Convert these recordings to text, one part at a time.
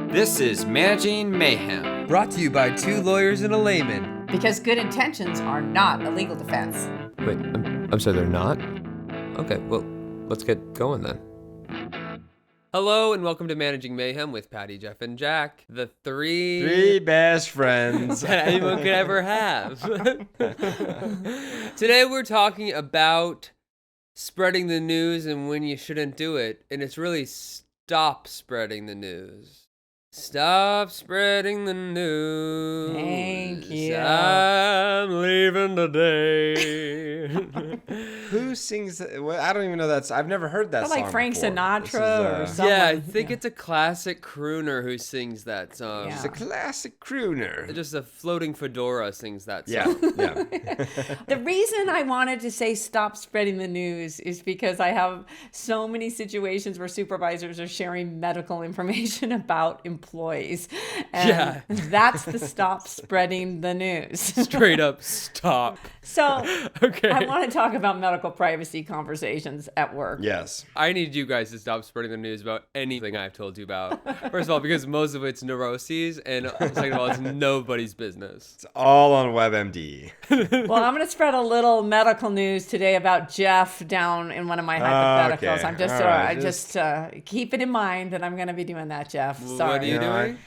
This is Managing Mayhem. Brought to you by two lawyers and a layman. Because good intentions are not a legal defense. Wait, I'm sorry, they're not? Okay, well, let's get going then. Hello and welcome to Managing Mayhem with Patty, Jeff, and Jack, the Three best friends that anyone could ever have. Today we're talking about spreading the news and when you shouldn't do it, and it's really stop spreading the news. Stop spreading the news. Thank you. I'm leaving today. Who sings that? Well, I don't even know that's. I've never heard that song Like Frank before. Sinatra or something. Yeah, I think it's a classic crooner who sings that song. Yeah. It's a classic crooner. Just a floating fedora sings that Yeah, song. yeah. The reason I wanted to say stop spreading the news is because I have so many situations where supervisors are sharing medical information about employees. And Yeah. that's the stop spreading the news. Straight up stop. So Okay. I want to talk about medical privacy conversations at work. Yes. I need you guys to stop spreading the news about anything I've told you about. First of all, because most of it's neuroses, and second of all, it's nobody's business. It's all on WebMD. Well, I'm going to spread a little medical news today about Jeff down in one of my hypotheticals. Okay. I'm just, All right. I just keep it in mind that I'm going to be doing that, Jeff. Sorry. What are you doing?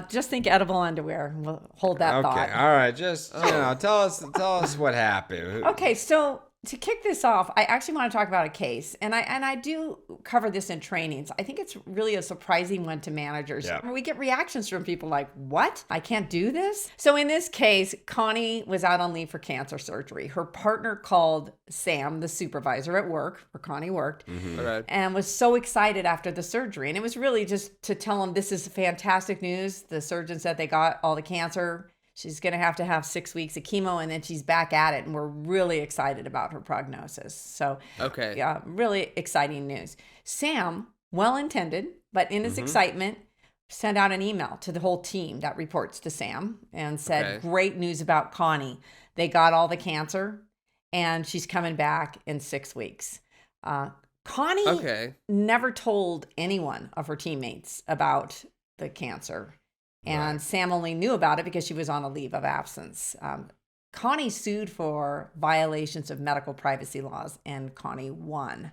Just think edible underwear. We'll hold that Okay. thought. All right. Just tell us what happened. Okay, so to kick this off, I actually want to talk about a case, and I do cover this in trainings. I think it's really a surprising one to managers. Yeah. We get reactions from people like, "What? I can't do this?" So in this case, Connie was out on leave for cancer surgery. Her partner called Sam, the supervisor at work, where Connie worked, All right. and was so excited after the surgery. And it was really just to tell him this is fantastic news. The surgeon said they got all the cancer. She's going to have 6 weeks of chemo, and then she's back at it. And we're really excited about her prognosis. So, Okay. yeah, really exciting news. Sam, well-intended, but in his excitement, sent out an email to the whole team that reports to Sam and said, Okay. great news about Connie. They got all the cancer, and she's coming back in 6 weeks. Connie Okay. never told anyone of her teammates about the cancer. And Right. Sam only knew about it because she was on a leave of absence. Connie sued for violations of medical privacy laws, and Connie won.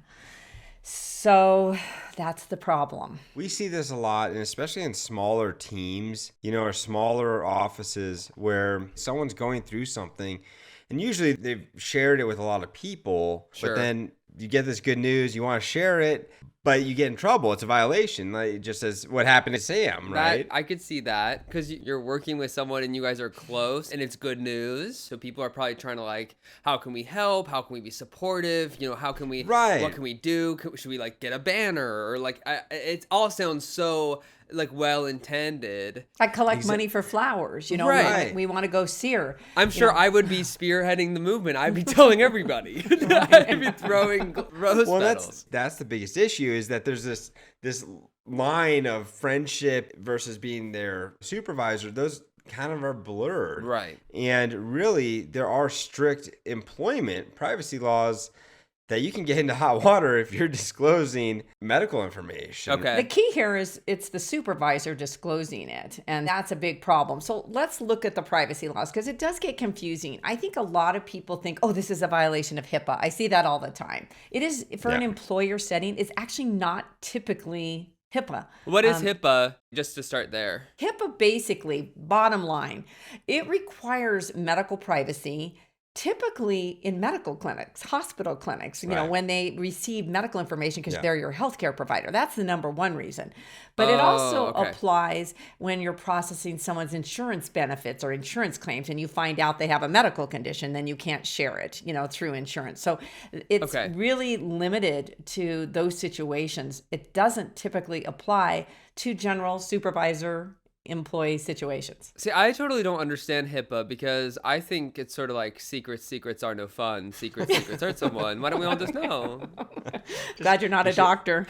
So that's the problem. We see this a lot, and especially in smaller teams, or smaller offices where someone's going through something, and usually they've shared it with a lot of people, Sure. but then you get this good news, you want to share it, but you get in trouble. It's a violation, like just as what happened to Sam, right? I could see that because you're working with someone and you guys are close and it's good news. So people are probably trying to how can we help? How can we be supportive? How can we, Right. What can we do? Should we get a banner or it all sounds so well intended. I collect money for flowers, Right. we want to go see her. I'm sure I would be spearheading the movement. I'd be telling everybody. I'd be throwing rose petals. That's the biggest issue is that there's this line of friendship versus being their supervisor. Those kind of are blurred. Right. And really, there are strict employment privacy laws that you can get into hot water if you're disclosing medical information. Okay. The key here is it's the supervisor disclosing it, and that's a big problem. So let's look at the privacy laws because it does get confusing. I think a lot of people think, oh, this is a violation of HIPAA. I see that all the time. It is, for an employer setting, it's actually not typically HIPAA. What is HIPAA, just to start there? HIPAA basically, bottom line, it requires medical privacy typically in medical clinics, hospital clinics, Right. when they receive medical information because Yeah. they're your healthcare provider. That's the number one reason. But it also okay. applies when you're processing someone's insurance benefits or insurance claims and you find out they have a medical condition, then you can't share it, through insurance. So it's Okay. really limited to those situations. It doesn't typically apply to general supervisor employee situations. See, I totally don't understand HIPAA because I think it's sort of like secrets are no fun. Secrets hurt someone. Why don't we all just know? Glad you're not a doctor.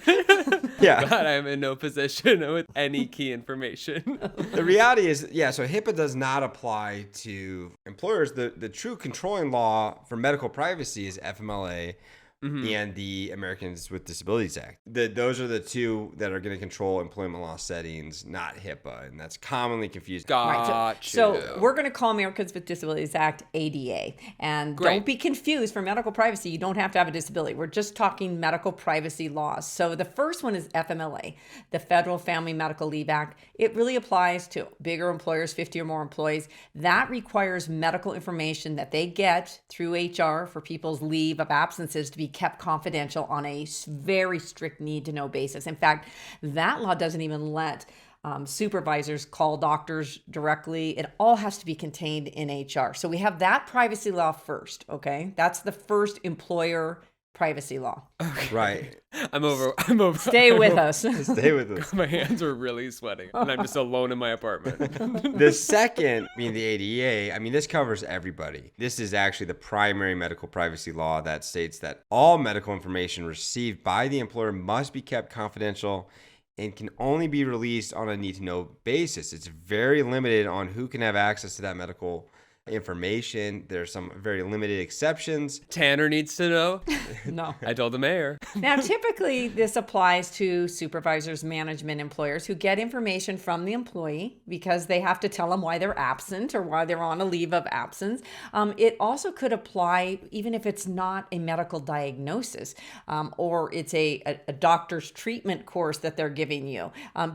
Yeah. God, I'm in no position with any key information. The reality is, so HIPAA does not apply to employers. The true controlling law for medical privacy is FMLA and the Americans with Disabilities Act. Those are the two that are going to control employment law settings, not HIPAA, and that's commonly confused. Gotcha. So we're going to call Americans with Disabilities Act ADA. And don't be confused. For medical privacy, you don't have to have a disability. We're just talking medical privacy laws. So the first one is FMLA, the Federal Family Medical Leave Act. It really applies to bigger employers, 50 or more employees. That requires medical information that they get through HR for people's leave of absences to be kept confidential on a very strict need-to-know basis. In fact, that law doesn't even let supervisors call doctors directly. It all has to be contained in HR. So we have that privacy law first, okay? That's the first employer privacy law. Okay. Right. I'm over. Stay with us. Stay with us. My hands are really sweating, and I'm just alone in my apartment. The second, being the ADA, I mean, this covers everybody. This is actually the primary medical privacy law that states that all medical information received by the employer must be kept confidential and can only be released on a need-to-know basis. It's very limited on who can have access to that medical information. There's some very limited exceptions. Tanner needs to know. No. I told the mayor. Now, typically, this applies to supervisors, management, employers who get information from the employee because they have to tell them why they're absent or why they're on a leave of absence. It also could apply even if it's not a medical diagnosis or it's a doctor's treatment course that they're giving you.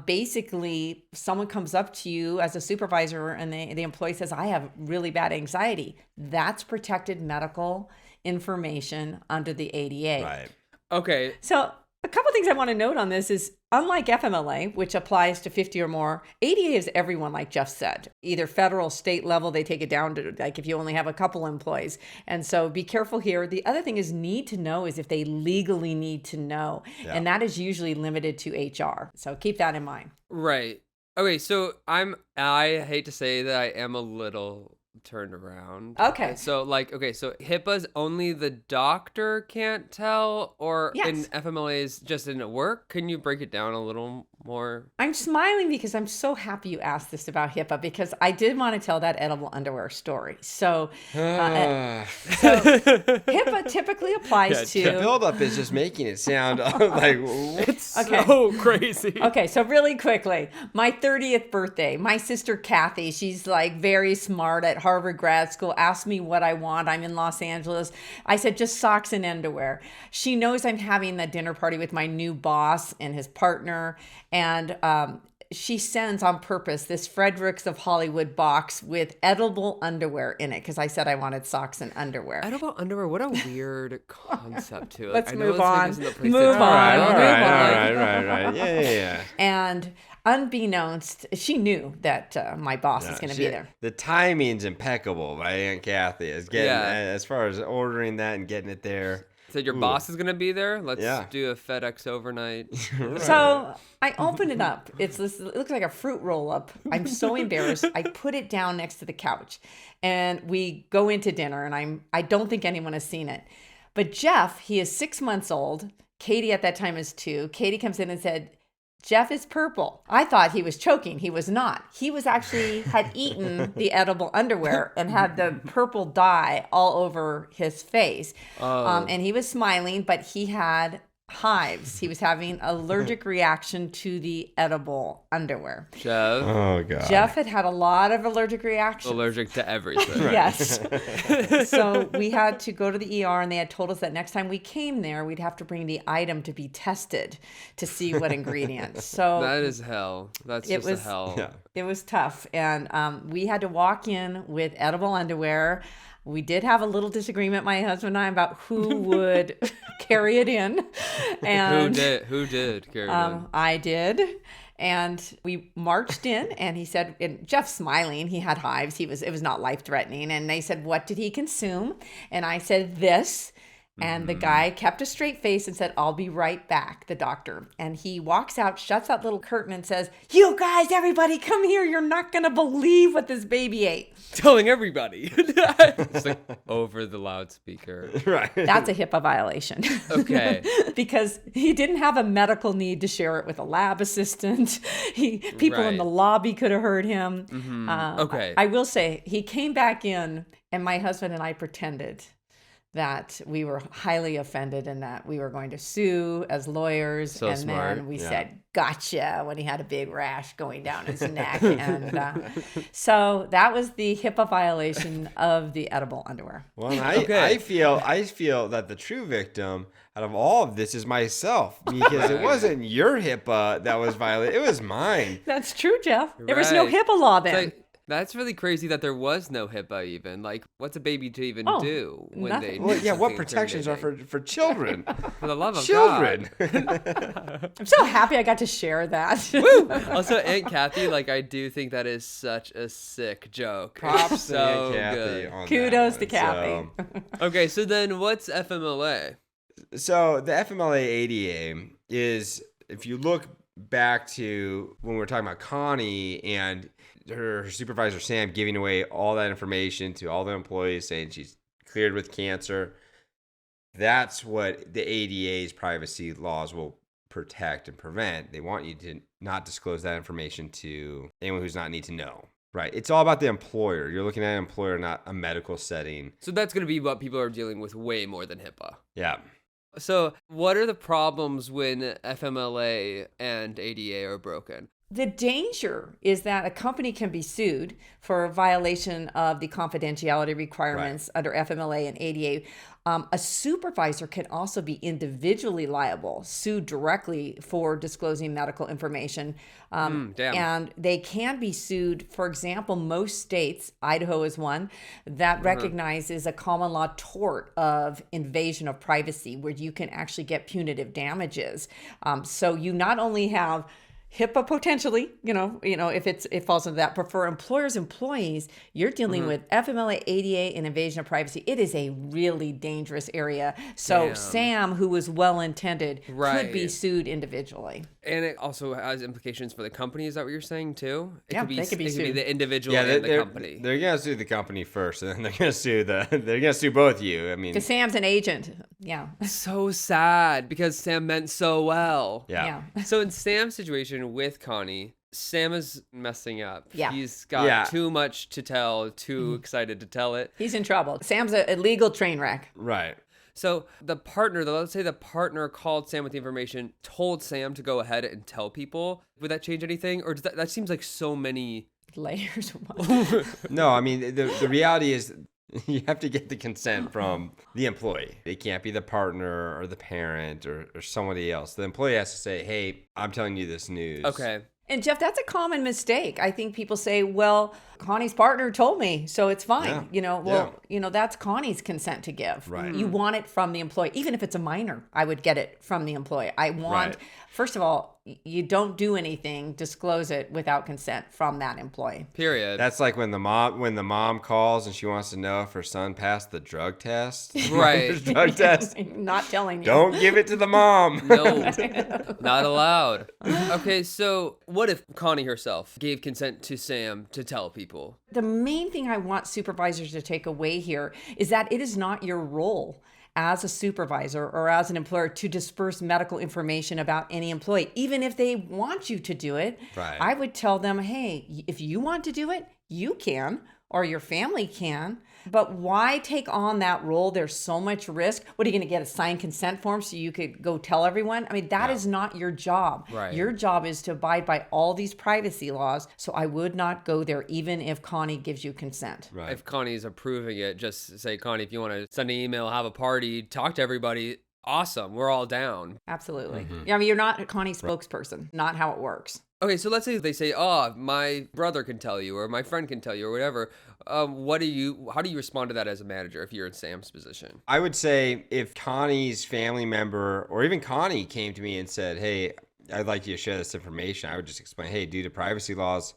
Basically, someone comes up to you as a supervisor and the employee says, I have really bad anxiety. That's protected medical information under the ADA. Right. Okay. So a couple things I want to note on this is, unlike FMLA, which applies to 50 or more, ADA is everyone, like Jeff said. Either federal, state level, they take it down to like if you only have a couple employees. And so be careful here. The other thing is need to know is if they legally need to know. Yeah. And that is usually limited to HR. So keep that in mind. Right. Okay, so I hate to say that I am a little turned around. Okay. So so HIPAA's only the doctor can't tell, or Yes. in FMLA's just didn't work? Can you break it down a little more? I'm smiling because I'm so happy you asked this about HIPAA because I did want to tell that edible underwear story. So, HIPAA typically applies The to... buildup is just making it sound like It's so crazy. Okay, so really quickly, my 30th birthday, my sister Kathy, she's like very smart at Harvard grad school, asked me what I want. I'm in Los Angeles. I said, just socks and underwear. She knows I'm having the dinner party with my new boss and his partner. And she sends on purpose this Fredericks of Hollywood box with edible underwear in it because I said I wanted socks and underwear. Edible underwear, what a weird concept to it. Let's I know move this on. isn't the place Move to- on. All Move right. on. right. Yeah. And unbeknownst, she knew that my boss is going to be there. The timing's impeccable by Aunt Kathy. Is getting Yeah. as far as ordering that and getting it there. So your boss is gonna be there? Let's Yeah. do a FedEx overnight. So I open it up. It looks like a fruit roll up. I'm so embarrassed. I put it down next to the couch and we go into dinner and I don't think anyone has seen it. But Jeff, he is 6 months old. Katie at that time is 2. Katie comes in and said, Jeff is purple. I thought he was choking. He was not. He was actually had eaten the edible underwear and had the purple dye all over his face. And he was smiling, but he had hives. He was having allergic reaction to the edible underwear. Jeff, Oh god. Jeff had a lot of allergic reactions. allergic to everything. Yes. So we had to go to the ER and they had told us that next time we came there, we'd have to bring the item to be tested to see what ingredients. So That is hell. That's It just was- a hell. Yeah. it was tough. And we had to walk in with edible underwear. We did have a little disagreement, my husband and I, about who would carry it in. And Who did carry it in? I did. And we marched in and he said, and Jeff smiling, he had hives. It was not life threatening. And they said, what did he consume? And I said, this. And the guy kept a straight face and said, I'll be right back, the doctor. And he walks out, shuts that little curtain and says, you guys, everybody come here. You're not going to believe what this baby ate. Telling everybody. It's like over the loudspeaker. Right. That's a HIPAA violation. Okay. Because he didn't have a medical need to share it with a lab assistant. People in Right. the lobby could have heard him. Okay. I will say he came back in and my husband and I pretended that we were highly offended and that we were going to sue as lawyers. So and smart. then we said, gotcha, when he had a big rash going down his neck. And so that was the HIPAA violation of the edible underwear. Well, I feel that the true victim out of all of this is myself, because it wasn't your HIPAA that was violated. It was mine. That's true, Jeff. There was no Right. HIPAA law It's then. like, that's really crazy that there was no HIPAA even. Like, what's a baby to even do when nothing. they Well, do yeah, what something protections are incriminating? for children? For the love of Children. God. I'm so happy I got to share that. Woo! Also, Aunt Kathy, like, I do think that is such a sick joke. Props so to Aunt Kathy good. on that Kudos one. to Kathy. Okay, so then what's FMLA? So the FMLA ADA is, if you look back to when we were talking about Connie and her supervisor Sam giving away all that information to all the employees saying she's cleared with cancer, that's what the ADA's privacy laws will protect and prevent. They want you to not disclose that information to anyone who's not need to know. Right. It's all about the employer. You're looking at an employer, not a medical setting. So that's going to be what people are dealing with way more than HIPAA. Yeah. So what are the problems when FMLA and ADA are broken? The danger is that a company can be sued for a violation of the confidentiality requirements under FMLA and ADA. A supervisor can also be individually liable, sued directly for disclosing medical information. Damn. And they can be sued, for example, most states, Idaho is one, that recognizes a common law tort of invasion of privacy, where you can actually get punitive damages. So you not only have HIPAA potentially, if it falls into that. But for employees, you're dealing with FMLA, ADA, and invasion of privacy. It is a really dangerous area. So Damn. Sam, who was well-intended, could be Right. sued individually. And it also has implications for the company. Is that what you're saying too? Yeah, they could be it could be sued. the individual Yeah, and the company. they're gonna sue the company first, and then they're gonna sue both of you. I mean, Because Sam's an agent. Yeah. So sad because Sam meant so well. yeah. So in Sam's situation with Connie, Sam is messing up. Yeah. He's got Yeah. too much to tell, too excited to tell it. He's in trouble. Sam's a legal train wreck. Right. So the partner, let's say the partner called Sam with the information, told Sam to go ahead and tell people. Would that change anything? Or does that seems like so many. Layers. No, I mean the reality is you have to get the consent from the employee. It can't be the partner or the parent or somebody else. The employee has to say, "Hey, I'm telling you this news." Okay. And Jeff, that's a common mistake. I think people say, well, Connie's partner told me, so it's fine. Yeah. That's Connie's consent to give. Right. You want it from the employee. Even if it's a minor, I would get it from the employee. I want, Right. first of all, you don't do anything, disclose it without consent from that employee. Period. That's like when the mom calls and she wants to know if her son passed the drug test. Right. His drug test. Not telling you. Don't give it to the mom. No, not allowed. Okay, so what if Connie herself gave consent to Sam to tell people? The main thing I want supervisors to take away here is that it is not your role as a supervisor or as an employer to disperse medical information about any employee, even if they want you to do it. Right. I would tell them, hey, if you want to do it, you can, or your family can. But why take on that role? There's so much risk. What are you going to get, a signed consent form so you could go tell everyone? I mean, that is not your job. Right. Your job is to abide by all these privacy laws. So I would not go there, even if Connie gives you consent. Right. If Connie's approving it, just say, Connie, if you want to send an email, have a party, talk to everybody, awesome. We're all down. Absolutely. Yeah, I mean, you're not Connie's spokesperson, not how it works. Okay, so let's say they say, oh, my brother can tell you or my friend can tell you or whatever. How do you respond to that as a manager if you're in Sam's position? I would say if Connie's family member or even Connie came to me and said, "Hey, I'd like you to share this information," I would just explain, "Hey, due to privacy laws,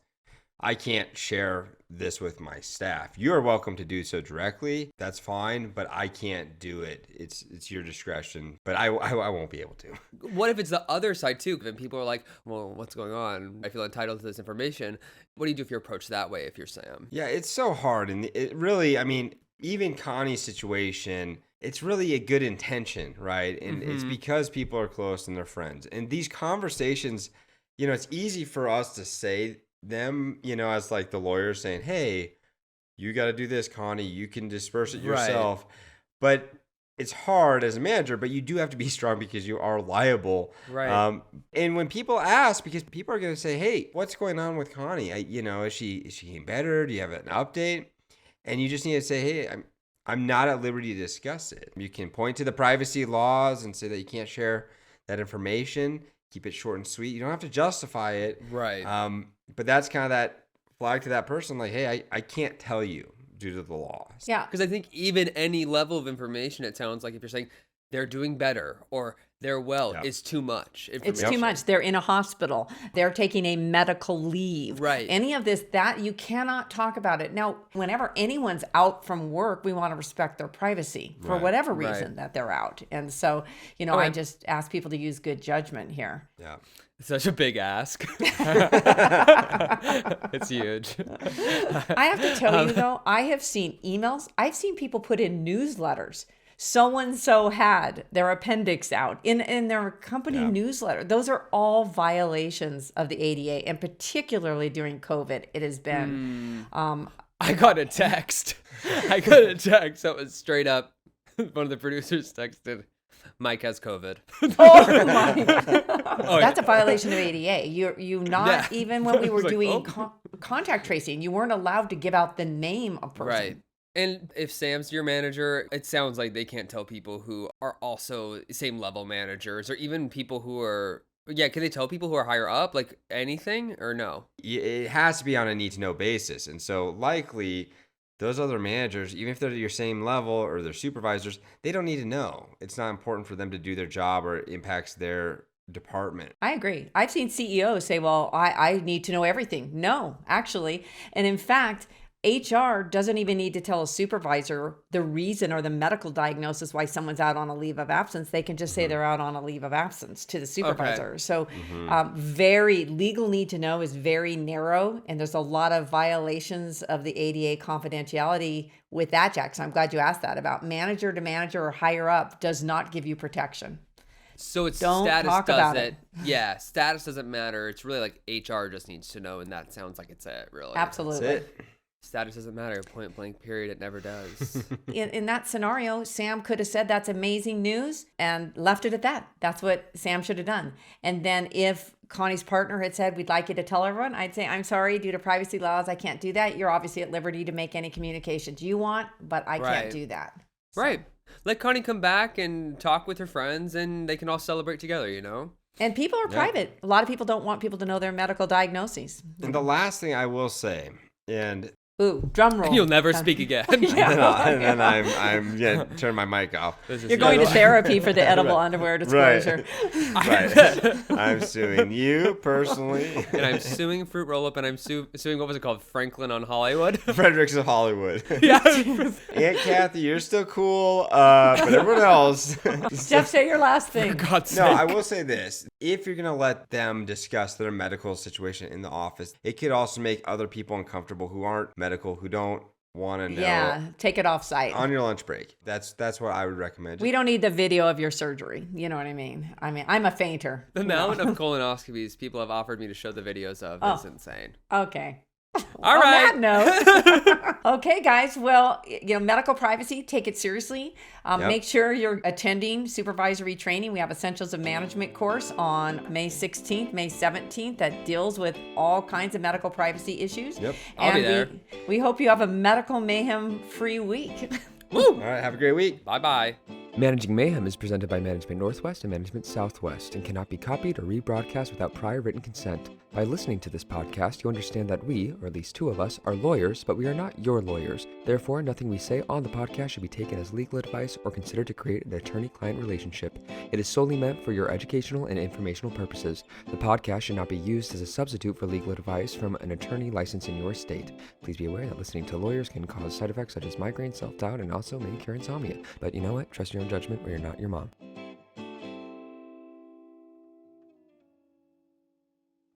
I can't share this with my staff. You are welcome to do so directly. That's fine, but I can't do it. It's your discretion. But I won't be able to." What if it's the other side too? And people are like, well, what's going on? I feel entitled to this information. What do you do if you approach that way if you're Sam? Yeah, it's so hard. And it really, I mean, even Connie's situation, it's really a good intention, right? And it's because people are close and they're friends. And these conversations, it's easy for us to say them, as like the lawyer saying, "Hey, you got to do this, Connie. You can disperse it yourself." But it's hard as a manager, but you do have to be strong because you are liable. Right. And when people ask, because people are going to say, hey, what's going on with Connie? Is she getting better? Do you have an update? And you just need to say, hey, I'm not at liberty to discuss it. You can point to the privacy laws and say that you can't share that information. Keep it short and sweet. You don't have to justify it. Right. But that's kind of that flag to that person, like, hey, I can't tell you due to the laws. Yeah. Because I think even any level of information, it sounds like if you're saying they're doing better or they're well, it's too much. It's too much. They're in a hospital. They're taking a medical leave. Right. Any of this, that you cannot talk about it. Now, whenever anyone's out from work, we want to respect their privacy for whatever reason that they're out. And so, I just ask people to use good judgment here. Yeah. It's such a big ask. It's huge. I have to tell you, though, I have seen emails. I've seen people put in newsletters. So-and-so had their appendix out in their company newsletter. Those are all violations of the ADA, and particularly during COVID, it has been. I got a text. That was straight up. One of the producers texted, Mike has COVID. Oh my! That's a violation of ADA. You not even when we were doing contact tracing, you weren't allowed to give out the name of person. Right. And if Sam's your manager, it sounds like they can't tell people who are also same level managers or even people who are, can they tell people who are higher up, like anything or no? It has to be on a need to know basis. And so likely those other managers, even if they're your same level or they're supervisors, they don't need to know. It's not important for them to do their job or it impacts their department. I agree. I've seen CEOs say, well, I need to know everything. No, actually. And in fact, HR doesn't even need to tell a supervisor the reason or the medical diagnosis why someone's out on a leave of absence. They can just say they're out on a leave of absence to the supervisor. So very legal need to know is very narrow. And there's a lot of violations of the ADA confidentiality with that, Jack. So I'm glad you asked that about manager to manager or higher up does not give you protection. So it's Don't status talk about it. Yeah, status doesn't matter. It's really like HR just needs to know. And that sounds like it's it, really. Absolutely. That's it. Status doesn't matter. Point blank period. It never does. In that scenario, Sam could have said that's amazing news and left it at that. That's what Sam should have done. And then if Connie's partner had said, we'd like you to tell everyone, I'd say, I'm sorry, due to privacy laws, I can't do that. You're obviously at liberty to make any communications you want, but I can't do that. So. Right. Let Connie come back and talk with her friends and they can all celebrate together, And people are private. A lot of people don't want people to know their medical diagnoses. And the last thing I will say, and ooh, drum roll. You'll never speak again. and then I'm turn my mic off. You're going to therapy for the edible underwear disclosure. Right. I'm suing you personally. And I'm suing Fruit Roll Up and I'm suing, what was it called? Franklin on Hollywood? Fredericks of Hollywood. Yeah. Aunt Kathy, you're still cool, but everyone else. Jeff, say your last thing. For God's No, sake. I will say this. If you're going to let them discuss their medical situation in the office, it could also make other people uncomfortable who aren't medical, who don't want to know. Yeah, take it off site. On your lunch break. That's what I would recommend. We don't need the video of your surgery. You know what I mean? I'm a fainter. The amount of colonoscopies people have offered me to show the videos of is insane. Okay. All On right. that note, okay, guys. Well, medical privacy, take it seriously. Make sure you're attending supervisory training. We have Essentials of Management course on May 16th, May 17th that deals with all kinds of medical privacy issues. Yep. I'll be there. We hope you have a medical mayhem-free week. Woo! All right, have a great week. Bye-bye. Managing Mayhem is presented by Management Northwest and Management Southwest and cannot be copied or rebroadcast without prior written consent. By listening to this podcast, you understand that we, or at least two of us, are lawyers, but we are not your lawyers. Therefore, nothing we say on the podcast should be taken as legal advice or considered to create an attorney-client relationship. It is solely meant for your educational and informational purposes. The podcast should not be used as a substitute for legal advice from an attorney licensed in your state. Please be aware that listening to lawyers can cause side effects such as migraine, self-doubt, and also may cure insomnia. But you know what? Trust your own judgment or you're not your mom.